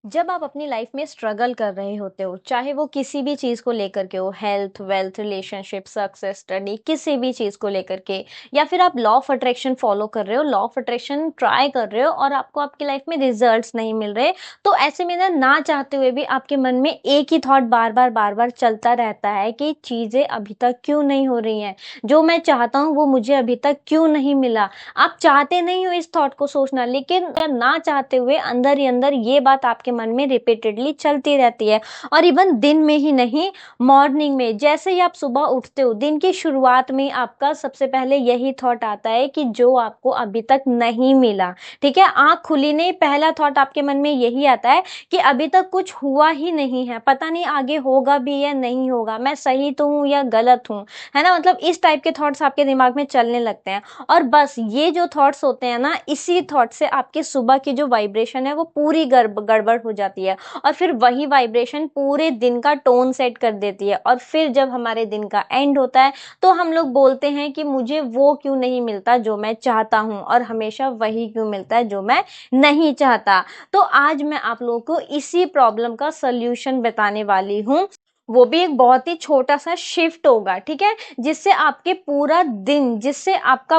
जब आप अपनी लाइफ में स्ट्रगल कर रहे होते हो, चाहे वो किसी भी चीज़ को लेकर के हो, health, wealth, relationship, success, study, किसी भी चीज़ को लेकर के, या फिर आप लॉ ऑफ अट्रैक्शन फॉलो कर रहे हो, लॉ ऑफ अट्रैक्शन ट्राई कर रहे हो और आपको आपकी लाइफ में रिजल्ट्स नहीं मिल रहे, तो ऐसे में ना चाहते हुए भी आपके मन में एक ही थॉट बार बार चलता रहता है कि चीज़ें अभी तक क्यों नहीं हो रही हैं, जो मैं चाहता हूँ वो मुझे अभी तक क्यों नहीं मिला। आप चाहते नहीं हो इस थॉट को सोचना, लेकिन ना चाहते हुए अंदर ही अंदर ये बात आपके मन में रिपीटेडली चलती रहती है। और इवन दिन में ही नहीं, मॉर्निंग में जैसे ही आप सुबह उठते हो, दिन की शुरुआत में आपका सबसे पहले यही थॉट आता है कि जो आपको अभी तक नहीं मिला। ठीक है, आंख खुली नहीं, पहला थॉट आपके मन में यही आता है कि अभी तक कुछ हुआ ही नहीं है, पता नहीं आगे होगा भी या नहीं होगा, मैं सही तो हूँ या गलत हूँ, है ना। मतलब इस टाइप के थॉट्स आपके दिमाग में चलने लगते हैं। और बस ये जो थॉट्स होते हैं ना, इसी थॉट से आपके सुबह की जो वाइब्रेशन है वो पूरी गड़बड़ हो जाती है, और फिर वही वाइब्रेशन पूरे दिन का टोन सेट कर देती है। और फिर जब हमारे दिन का एंड होता है तो हम लोग बोलते हैं कि मुझे वो क्यों नहीं मिलता जो मैं चाहता हूँ, और हमेशा वही क्यों मिलता है जो मैं नहीं चाहता। तो आज मैं आप लोगों को इसी प्रॉब्लम का सल्यूशन बताने वाली हूँ, वो भी एक बहुत ही छोटा सा शिफ्ट होगा, ठीक है, जिससे आपका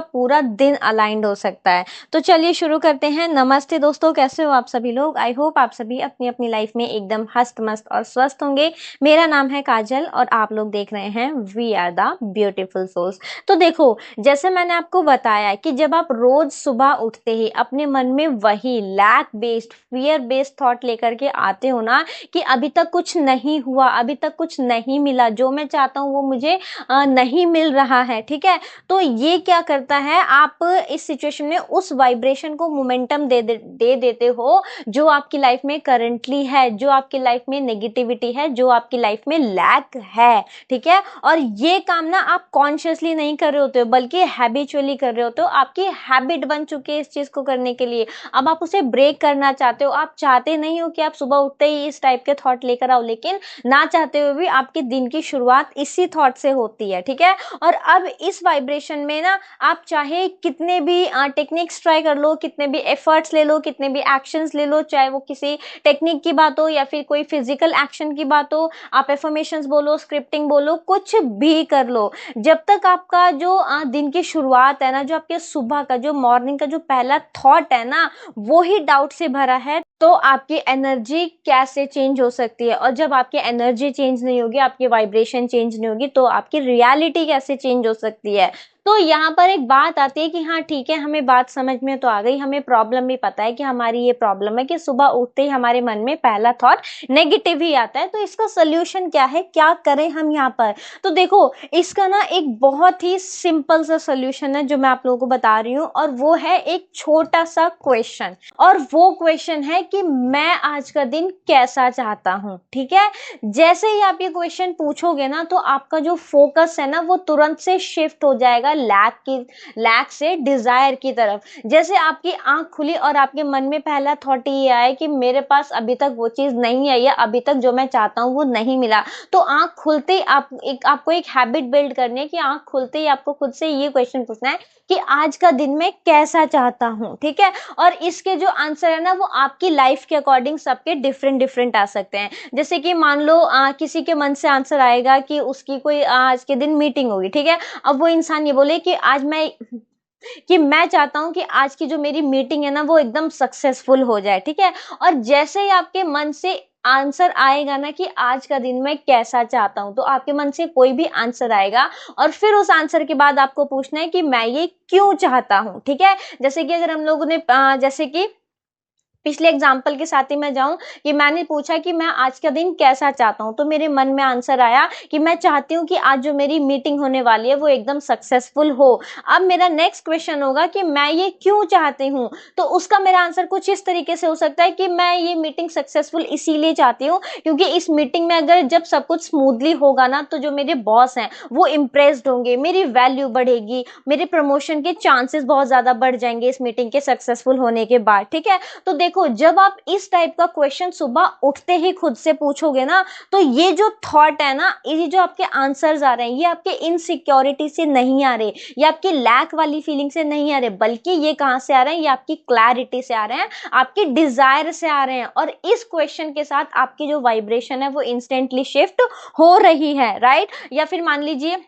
पूरा दिन अलाइंड हो सकता है। तो चलिए शुरू करते हैं। नमस्ते दोस्तों, कैसे हो आप सभी लोग। आई होप आप सभी अपनी अपनी लाइफ में एकदम हस्त मस्त और स्वस्थ होंगे। मेरा नाम है काजल और आप लोग देख रहे हैं we are the beautiful souls. तो देखो, जैसे मैंने आपको बताया कि जब आप रोज सुबह उठते ही अपने मन में वही lack based, fear based thought लेकर के आते हो ना, कि अभी तक कुछ नहीं हुआ, अभी तक कुछ नहीं मिला, जो मैं चाहता हूँ वो मुझे नहीं मिल रहा है, ठीक है। तो ये क्या करता है, आप इस सिचुएशन में उस वाइब्रेशन को मोमेंटम दे देते हो जो आपकी लाइफ में करंटली है, जो आपकी लाइफ में नेगेटिविटी है, जो आपकी लाइफ में लैक है, ठीक है। और ये काम ना आप कॉन्शियसली नहीं कर रहे होते हो, बल्कि हैबिचुअली कर रहे होते हो, आपकी हैबिट बन चुकी है इस चीज को करने के लिए। अब आप उसे ब्रेक करना चाहते हो, आप चाहते नहीं हो कि आप सुबह उठते ही इस टाइप के थॉट लेकर आओ, लेकिन ना चाहते हुए भी आपके दिन की शुरुआत इसी थॉट से होती है, ठीक है। और अब इस वाइब्रेशन में ना, आप चाहे कितने भी टेक्निक्स ट्राई कर लो, कितने भी एफर्ट्स ले लो, कितने भी एक्शंस ले लो, चाहे वो किसी टेक्निक की बात हो या फिर कोई फिजिकल एक्शन की बात हो, आप एफर्मेशंस बोलो, स्क्रिप्टिंग बोलो, कुछ भी कर लो, जब तक आपका जो दिन की शुरुआत है ना, जो आपके सुबह का जो मॉर्निंग का जो पहला थॉट है ना, वो ही डाउट से भरा है, तो आपकी एनर्जी कैसे चेंज हो सकती है। और जब आपकी एनर्जी चेंज नहीं होगी, आपकी वाइब्रेशन चेंज नहीं होगी, तो आपकी रियलिटी कैसे चेंज हो सकती है। तो यहाँ पर एक बात आती है कि हाँ ठीक है, हमें बात समझ में तो आ गई, हमें प्रॉब्लम भी पता है कि हमारी ये प्रॉब्लम है कि सुबह उठते ही हमारे मन में पहला थॉट नेगेटिव ही आता है। तो इसका सोल्यूशन क्या है, क्या करें हम यहाँ पर। तो देखो, इसका ना एक बहुत ही सिंपल सा सोल्यूशन है जो मैं आप लोगों को बता रही हूँ, और वो है एक छोटा सा क्वेश्चन। और वो क्वेश्चन है कि मैं आज का दिन कैसा चाहता हूँ, ठीक है। जैसे ही आप ये क्वेश्चन पूछोगे ना, तो आपका जो फोकस है ना, वो तुरंत से शिफ्ट हो जाएगा लैक से डिजायर की तरफ। जैसे आपकी आंख खुली और आपके मन में पहला थॉट ये आया कि मेरे पास अभी तक वो चीज नहीं आई है, अभी तक जो मैं चाहता हूँ वो नहीं मिला, तो आंख खुलते ही आपको एक हैबिट बिल्ड करनी है कि आंख खुलते ही आपको खुद से ये क्वेश्चन पूछना है कि आज का दिन मैं कैसा चाहता हूँ, ठीक है। और इसके जो आंसर है ना, वो आपकी लाइफ के अकॉर्डिंग सबके डिफरेंट डिफरेंट आ सकते हैं। जैसे कि मान लो किसी के मन से आंसर आएगा कि उसकी कोई आज के दिन मीटिंग होगी, ठीक है। अब वो इंसान ये बोले कि मैं चाहता हूं कि आज की जो मेरी मीटिंग है ना, वो एकदम सक्सेसफुल हो जाए, ठीक है। और जैसे ही आपके मन से आंसर आएगा ना कि आज का दिन मैं कैसा चाहता हूं, तो आपके मन से कोई भी आंसर आएगा, और फिर उस आंसर के बाद आपको पूछना है कि मैं ये क्यों चाहता हूं, ठीक है। जैसे कि अगर हम लोगों ने जैसे कि पिछले एग्जाम्पल के साथ ही मैं जाऊं कि मैंने पूछा कि मैं आज का दिन कैसा चाहता हूं, तो मेरे मन में आंसर आया कि मैं चाहती हूं कि आज जो मेरी मीटिंग होने वाली है वो एकदम सक्सेसफुल हो। अब मेरा नेक्स्ट क्वेश्चन होगा कि मैं ये क्यों चाहती हूँ, तो उसका मेरा आंसर कुछ इस तरीके से हो सकता है कि मैं ये मीटिंग सक्सेसफुल इसीलिए चाहती हूँ क्योंकि इस मीटिंग में अगर जब सब कुछ स्मूथली होगा ना, तो जो मेरे बॉस हैं वो इम्प्रेस्ड होंगे, मेरी वैल्यू बढ़ेगी, मेरे प्रमोशन के चांसेस बहुत ज्यादा बढ़ जाएंगे इस मीटिंग के सक्सेसफुल होने के बाद, ठीक है। तो देखो, देखो जब आप इस टाइप का क्वेश्चन सुबह उठते ही खुद से पूछोगे ना, तो ये जो थॉट है ना, ये जो आपके आंसर्स आ रहे हैं, ये आपके इनसिक्योरिटी से नहीं आ रहे, ये आपकी लैक वाली फीलिंग से नहीं आ रहे, बल्कि ये कहां से आ रहे हैं, ये आपकी क्लैरिटी से आ रहे हैं, आपकी डिजायर से आ रहे हैं। और इस क्वेश्चन के साथ आपकी जो वाइब्रेशन है वो इंस्टेंटली शिफ्ट हो रही है, राइट। या फिर मान लीजिए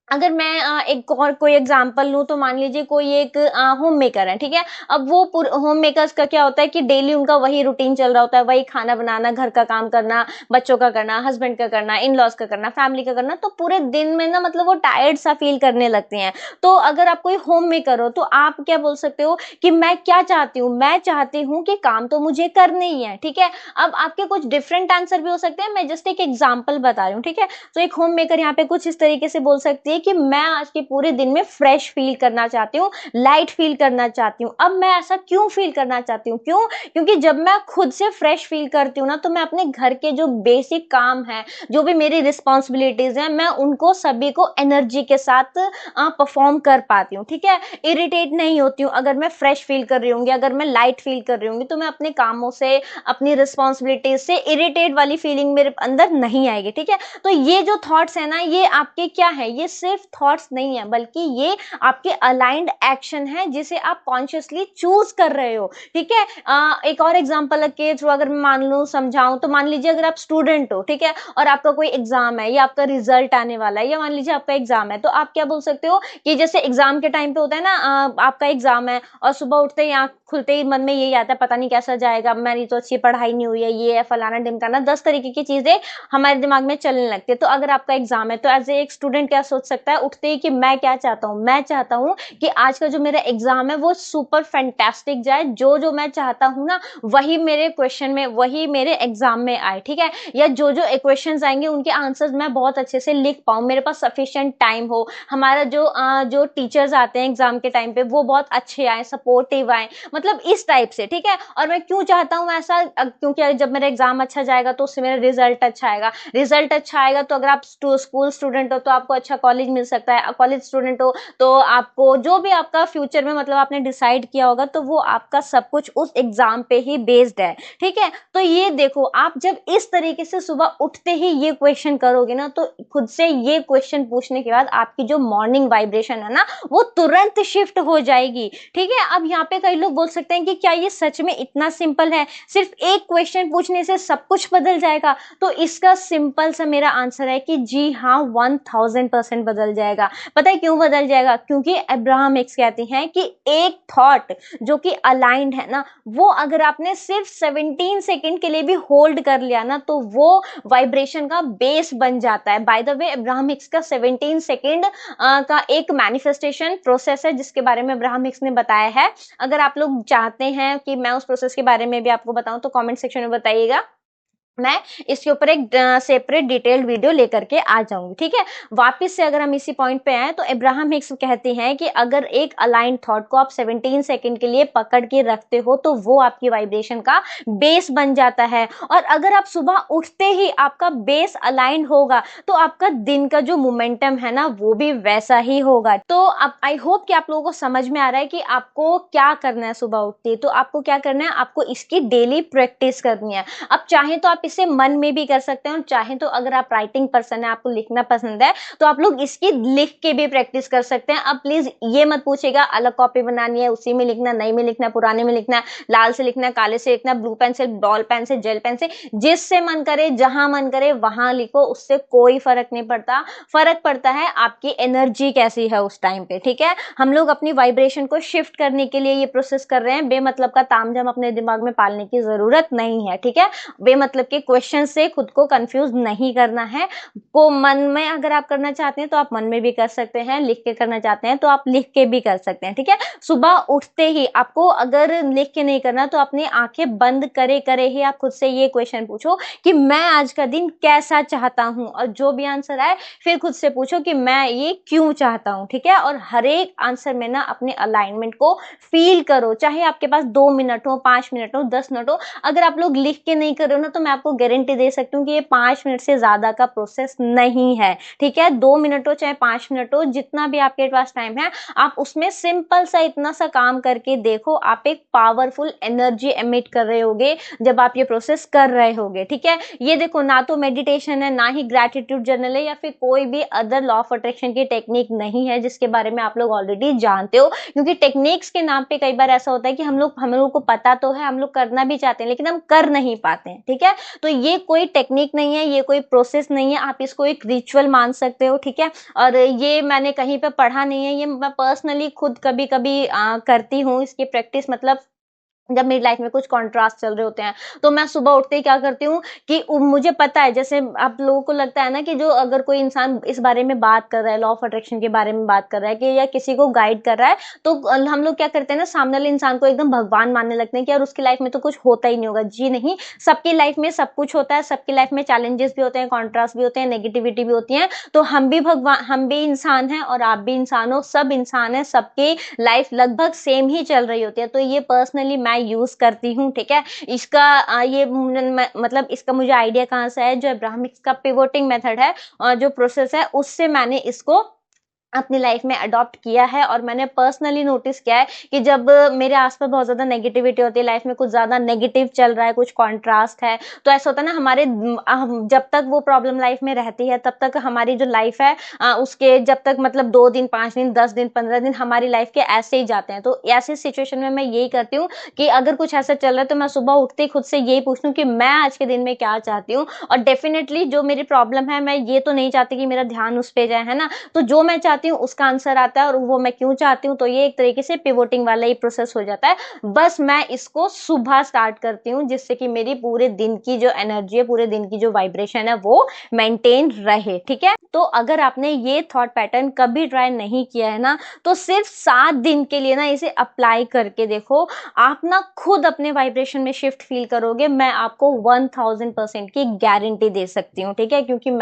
अगर मैं एक और कोई एग्जांपल लूं, तो मान लीजिए कोई एक होम मेकर है, ठीक है। अब वो होम मेकर्स का क्या होता है कि डेली उनका वही रूटीन चल रहा होता है, वही खाना बनाना, घर का काम करना, बच्चों का करना, हस्बैंड का करना, इन लॉज का करना, फैमिली का करना, तो पूरे दिन में ना मतलब वो टायर्ड सा फील करने लगते हैं। तो अगर आप कोई होम मेकर हो तो आप क्या बोल सकते हो कि मैं क्या चाहती हूँ, मैं चाहती हूँ कि काम तो मुझे करने ही है, ठीक है। अब आपके कुछ डिफरेंट आंसर भी हो सकते हैं, मैं जस्ट एक एग्जाम्पल बता रही हूँ, ठीक है। तो एक होम मेकर यहाँ पे कुछ इस तरीके से बोल सकती है कि मैं आज के पूरे दिन में फ्रेश फील करना चाहती हूँ, लाइट फील करना चाहती हूँ। अब मैं ऐसा क्यों फील करना चाहती हूँ, क्यों? क्योंकि जब मैं खुद से फ्रेश फील करती हूँ ना, तो मैं अपने घर के जो बेसिक काम है, जो भी मेरी रिस्पॉन्सिबिलिटीज हैं, मैं उनको सभी को एनर्जी के साथ परफॉर्म कर पाती हूँ, ठीक है। इरिटेट नहीं होती हूँ। अगर मैं फ्रेश फील कर रही हूँ, अगर मैं लाइट फील कर रही हूँ, तो मैं अपने कामों से, अपनी रिस्पॉन्सिबिलिटीज से इरिटेट वाली फीलिंग मेरे अंदर नहीं आएगी, ठीक है। तो ये जो थॉट्स है ना, ये आपके क्या है, ये सिर्फ थॉट्स नहीं है, बल्कि ये आपके अलाइंड एक्शन है, जिसे आप कॉन्शियसली चूज कर रहे हो, ठीक है। एक और एग्जांपल के थ्रू अगर मैं मान लूं, समझाऊं, तो मान लीजिए अगर आप स्टूडेंट हो, ठीक है, और आपका कोई एग्जाम है, या आपका रिजल्ट आने वाला है, या मान लीजिए आपका एग्जाम है, तो आप क्या बोल सकते हो कि जैसे एग्जाम के टाइम पे होता है ना, आपका एग्जाम है और सुबह उठते ही, आंख खुलते ही मन में यही आता है, पता नहीं कैसा जाएगा, मेरी तो अच्छी पढ़ाई नहीं हुई है, ये है फलाना ढिमकाना, 10 तरीके की चीजें हमारे दिमाग में चलने लगती है। तो अगर आपका एग्जाम है, तो एज ए एक स्टूडेंट क्या सोच सकता है उठते ही कि मैं क्या चाहता हूँ, मैं चाहता हूँ कि आज का जो मेरा एग्जाम है वो सुपर फैंटास्टिक जाए, जो जो मैं चाहता हूँ ना, वही मेरे क्वेश्चन में, वही मेरे एग्जाम में आए, ठीक है। या जो जो क्वेश्चन आएंगे उनके आंसर्स मैं बहुत अच्छे से लिख पाऊँ, मेरे पास सफिशिएंट टाइम हो, हमारा जो टीचर्स आते हैं एग्जाम के टाइम पे वो बहुत अच्छे आए, सपोर्टिव आए, मतलब इस टाइप से, ठीक है। और मैं क्यों चाहता हूँ ऐसा, क्योंकि जब मेरा एग्जाम अच्छा जाएगा तो उससे मेरा रिजल्ट अच्छा आएगा, रिजल्ट अच्छा आएगा तो अगर आप स्कूल स्टूडेंट हो तो आपको अच्छा कॉलेज मिल सकता है, कॉलेज स्टूडेंट हो तो आपको जो भी आपका फ्यूचर में मतलब आपने डिसाइड किया होगा, तो वो आपका सब कुछ उस एग्जाम पे ही बेस्ड है, ठीक है। तो ये देखो, आप जब इस तरीके से सुबह उठते ही ये क्वेश्चन करोगे ना, तो खुद से ये क्वेश्चन पूछने के बाद आपकी जो मॉर्निंग वाइब्रेशन है ना, वो तुरंत शिफ्ट हो जाएगी, ठीक है। अब यहाँ पे कई लोग बोल सकते हैं कि क्या ये सच में इतना सिंपल है, सिर्फ एक क्वेश्चन पूछने से सब कुछ बदल जाएगा? तो इसका सिंपल सा मेरा आंसर है कि जी हाँ, 1000% बदल जाएगा। पता है क्यों बदल जाएगा? क्योंकि अब्राहम हिक्स कहती हैं कि एक थॉट जो कि अलाइंड है ना, वो अगर आपने सिर्फ 17 सेकंड के लिए भी होल्ड कर लिया ना, तो वो वाइब्रेशन का बेस बन जाता है। By the way, Abraham Hicks का 17 सेकंड का एक मैनिफेस्टेशन प्रोसेस है, जिसके बारे में अब्राहम हिक्स ने बताया है। अगर आप लोग चाहते हैं कि मैं उस प्रोसेस के बारे में भी आपको बताऊं, तो कमेंट सेक्शन में बताइएगा, मैं इसके ऊपर एक सेपरेट डिटेल्ड वीडियो लेकर के आ जाऊंगी, ठीक है। वापस से अगर हम इसी पॉइंट पे आए, तो अब्राहम हिक्स कहते हैं कि अगर एक अलाइंड थॉट को आप 17 सेकंड के लिए पकड़ के रखते हो, तो वो आपकी वाइब्रेशन का बेस बन जाता है। और अगर आप सुबह उठते ही आपका बेस अलाइंड होगा, तो आपका दिन का जो मोमेंटम है ना, वो भी वैसा ही होगा। तो अब आई होप कि आप लोगों को समझ में आ रहा है कि आपको क्या करना है सुबह उठते ही। तो आपको क्या करना है, आपको इसकी डेली प्रैक्टिस करनी है। अब चाहे तो आप इसे मन में भी कर सकते हैं, और चाहे तो अगर आप राइटिंग पर्सन है, आपको लिखना पसंद है, तो आप लोग इसकी लिख के भी प्रैक्टिस कर सकते हैं। अब प्लीज ये मत पूछेगा अलग कॉपी बनानी है, उसी में लिखना, नई में लिखना, पुराने में लिखना, लाल से लिखना, काले से लिखना, ब्लू पेन से, बॉल पेन से, जेल पेन से, जिससे मन करे, जहां मन करे वहां लिखो, उससे कोई फर्क नहीं पड़ता। फर्क पड़ता है आपकी एनर्जी कैसी है उस टाइम पे, ठीक है। हम लोग अपनी वाइब्रेशन को शिफ्ट करने के लिए ये प्रोसेस कर रहे हैं, बेमतलब का तामझाम अपने दिमाग में पालने की जरूरत नहीं है, ठीक है। बेमतलब के क्वेश्चन से खुद को कंफ्यूज नहीं करना है। वो मन में अगर आप करना चाहते हैं तो आप मन में भी कर सकते हैं, लिख के करना चाहते हैं तो आप लिख के भी कर सकते हैं, ठीक है। सुबह उठते ही आपको अगर लिख के नहीं करना, तो अपनी आंखें बंद करे करे ही आप खुद से ये क्वेश्चन पूछो कि मैं आज का दिन कैसा चाहता हूं, और जो भी आंसर आए फिर खुद से पूछो कि मैं ये क्यों चाहता हूं, ठीक है। और हर एक आंसर में ना अपने अलाइनमेंट को फील करो, चाहे आपके पास 2 मिनट हो, 5 मिनट हो, 10 मिनट हो। अगर आप लोग लिख के नहीं कर रहे हो ना, तो मैं आपको गारंटी दे सकती हूँ कि ये 5 मिनट से ज्यादा का प्रोसेस नहीं है, ठीक है। 2 मिनट हो चाहे 5 मिनट हो, जितना भी आपके पास टाइम है, आप उसमें सिंपल सा इतना सा काम करके देखो, आप एक पावरफुल एनर्जी एमिट कर रहे होगे जब आप ये प्रोसेस कर रहे होगे, ठीक है। ये देखो, ना तो मेडिटेशन है, ना ही ग्रैटिट्यूड जर्नल है, या फिर कोई भी अदर लॉ ऑफ अट्रैक्शन की टेक्निक नहीं है जिसके बारे में आप लोग ऑलरेडी जानते हो। क्योंकि टेक्निक्स के नाम पे कई बार ऐसा होता है कि हम लोग को पता तो है, हम लोग करना भी चाहते हैं, लेकिन हम कर नहीं पाते हैं, ठीक है। तो ये कोई टेक्निक नहीं है, ये कोई प्रोसेस नहीं है, आप इसको एक रिचुअल मान सकते हो, ठीक है। और ये मैंने कहीं पे पढ़ा नहीं है, ये मैं पर्सनली खुद कभी कभी करती हूँ इसकी प्रैक्टिस। मतलब जब मेरी लाइफ में कुछ कॉन्ट्रास्ट चल रहे होते हैं, तो मैं सुबह उठते ही क्या करती हूँ कि मुझे पता है, जैसे आप लोगों को लगता है ना कि जो अगर कोई इंसान इस बारे में बात कर रहा है, लॉ ऑफ अट्रैक्शन के बारे में बात कर रहा है कि या किसी को गाइड कर रहा है, तो हम लोग क्या करते हैं ना, सामने वाले इंसान को एकदम भगवान मानने लगते हैं कि यार उसकी लाइफ में तो कुछ होता ही नहीं होगा। जी नहीं, सबकी लाइफ में सब कुछ होता है, सबकी लाइफ में चैलेंजेस भी होते हैं, कॉन्ट्रास्ट भी होते हैं, नेगेटिविटी भी होती है। तो हम भी भगवान, हम भी इंसान हैं और आप भी इंसान हो, सब इंसान है, सबकी लाइफ लगभग सेम ही चल रही होती है। तो ये पर्सनली मैं यूज करती हूँ, ठीक है। इसका मतलब इसका मुझे आइडिया कहाँ से है, जो अब्राहमिक्स का पिवोटिंग मेथड है और जो प्रोसेस है, उससे मैंने इसको अपनी लाइफ में अडॉप्ट किया है। और मैंने पर्सनली नोटिस किया है कि जब मेरे आसपास बहुत ज्यादा नेगेटिविटी होती है, लाइफ में कुछ ज्यादा नेगेटिव चल रहा है, कुछ कॉन्ट्रास्ट है, तो ऐसा होता है ना, हमारे जब तक वो प्रॉब्लम लाइफ में रहती है, तब तक हमारी जो लाइफ है उसके जब तक मतलब 2 दिन, 5 दिन, 10 दिन, 15 दिन हमारी लाइफ के ऐसे ही जाते हैं। तो ऐसी सिचुएशन में मैं यही करती हूँ कि अगर कुछ ऐसा चल रहा है, तो मैं सुबह उठते ही खुद से यही पूछती हूँ कि मैं आज के दिन में क्या चाहती हूँ। और डेफिनेटली जो मेरी प्रॉब्लम है, मैं ये तो नहीं चाहती कि मेरा ध्यान उस पे जाए, है ना। तो जो मैं चाहती हूँ उसका आंसर आता है, और वो मैं क्यों चाहती हूँ, तो ये एक तरीके से पिवोटिंग वाला ही प्रोसेस हो जाता है। बस मैं इसको सुबह स्टार्ट करती हूँ, जिससे कि मेरी पूरे दिन की जो एनर्जी है, पूरे दिन की जो वाइब्रेशन है, वो मेंटेन रहे, ठीक है। तो अगर आपने ये थॉट पैटर्न कभी ट्राई नहीं किया है ना, तो सिर्फ 7 दिन के लिए ना इसे अप्लाई करके देखो, आप ना खुद अपने वाइब्रेशन में शिफ्ट फील करोगे। मैं आपको 1000% की गारंटी दे सकती हूँ, ठीक है। क्योंकि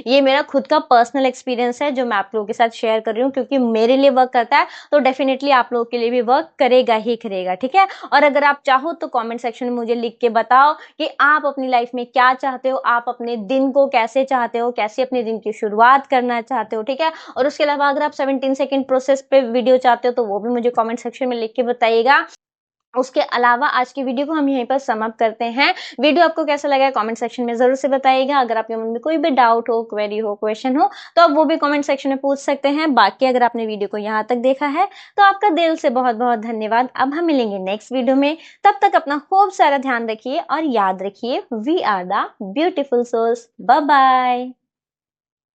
ये मेरा खुद का पर्सनल एक्सपीरियंस है जो मैं आप लोगों के साथ शेयर कर रही हूँ, क्योंकि मेरे लिए वर्क करता है, तो डेफिनेटली आप लोगों के लिए भी वर्क करेगा ही करेगा, ठीक है। और अगर आप चाहो तो कमेंट सेक्शन में मुझे लिख के बताओ कि आप अपनी लाइफ में क्या चाहते हो, आप अपने दिन को कैसे चाहते हो, कैसे अपने दिन की शुरुआत करना चाहते हो, ठीक है। और उसके अलावा अगर आप 17 सेकंड प्रोसेस पे वीडियो चाहते हो, तो वो भी मुझे कमेंट सेक्शन में लिख के बताइएगा। उसके अलावा आज की वीडियो को हम यहीं पर समाप्त करते हैं। वीडियो आपको कैसा लगा कमेंट सेक्शन में जरूर से बताइएगा। अगर आपके मन में कोई भी डाउट हो, क्वेरी हो, क्वेश्चन हो, तो आप वो भी कमेंट सेक्शन में पूछ सकते हैं। बाकी अगर आपने वीडियो को यहाँ तक देखा है, तो आपका दिल से बहुत बहुत धन्यवाद। अब हम मिलेंगे नेक्स्ट वीडियो में, तब तक अपना खूब सारा ध्यान रखिए और याद रखिए, we are the beautiful souls. Bye bye.